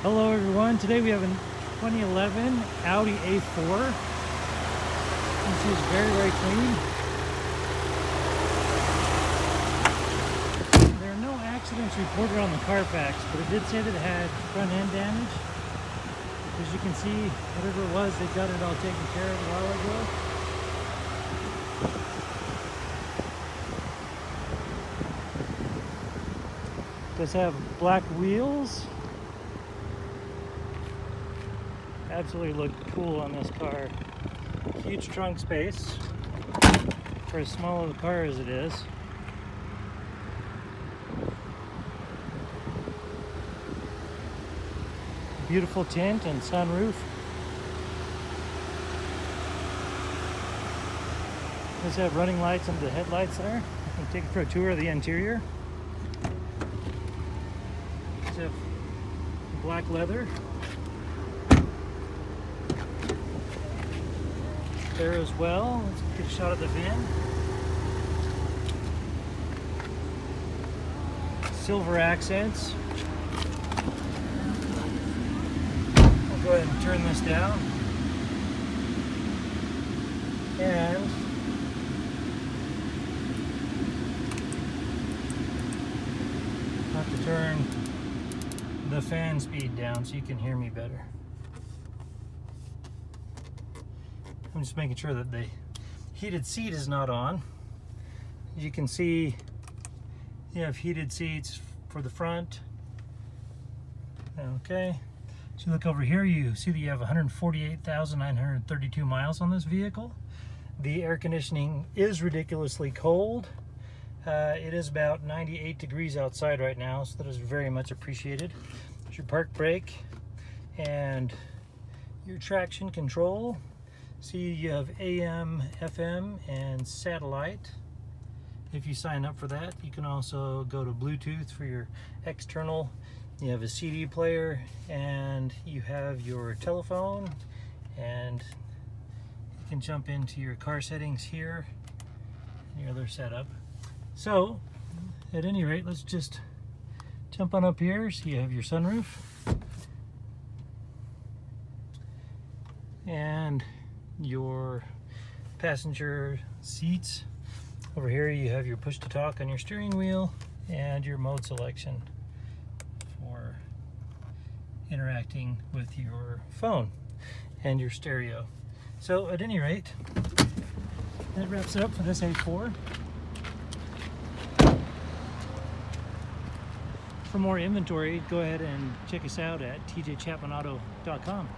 Hello everyone, today we have a 2011 Audi A4. This is very clean. There are no accidents reported on the Carfax, but it did say that it had front end damage. As you can see, whatever it was, they got it all taken care of a while ago. It does have black wheels. Absolutely look cool on this car. Huge trunk space for as small of a car as it is. Beautiful tint and sunroof. Does have running lights under the headlights there. I can take it for a tour of the interior. Does have black leather. There as well. Let's get a shot of the VIN. Silver accents. I'll go ahead and turn this down. And I'll have to turn the fan speed down so you can hear me better. I'm just making sure that the heated seat is not on. As you can see, you have heated seats for the front. Okay, so you look over here, you see that you have 148,932 miles on this vehicle. The air conditioning is ridiculously cold. It is about 98 degrees outside right now, so that is very much appreciated. There's your park brake and your traction control. See, you have AM, FM, and satellite. If you sign up for that, you can also go to Bluetooth for your external. You have a CD player, and you have your telephone, and you can jump into your car settings here, and your other setup. So, at any rate, let's just jump on up here. So you have your sunroof, and your passenger seats. Over here you have your push to talk on your steering wheel and your mode selection for interacting with your phone and your stereo. So at any rate, that wraps it up for this A4. For more inventory, go ahead and check us out at tjchapmanauto.com.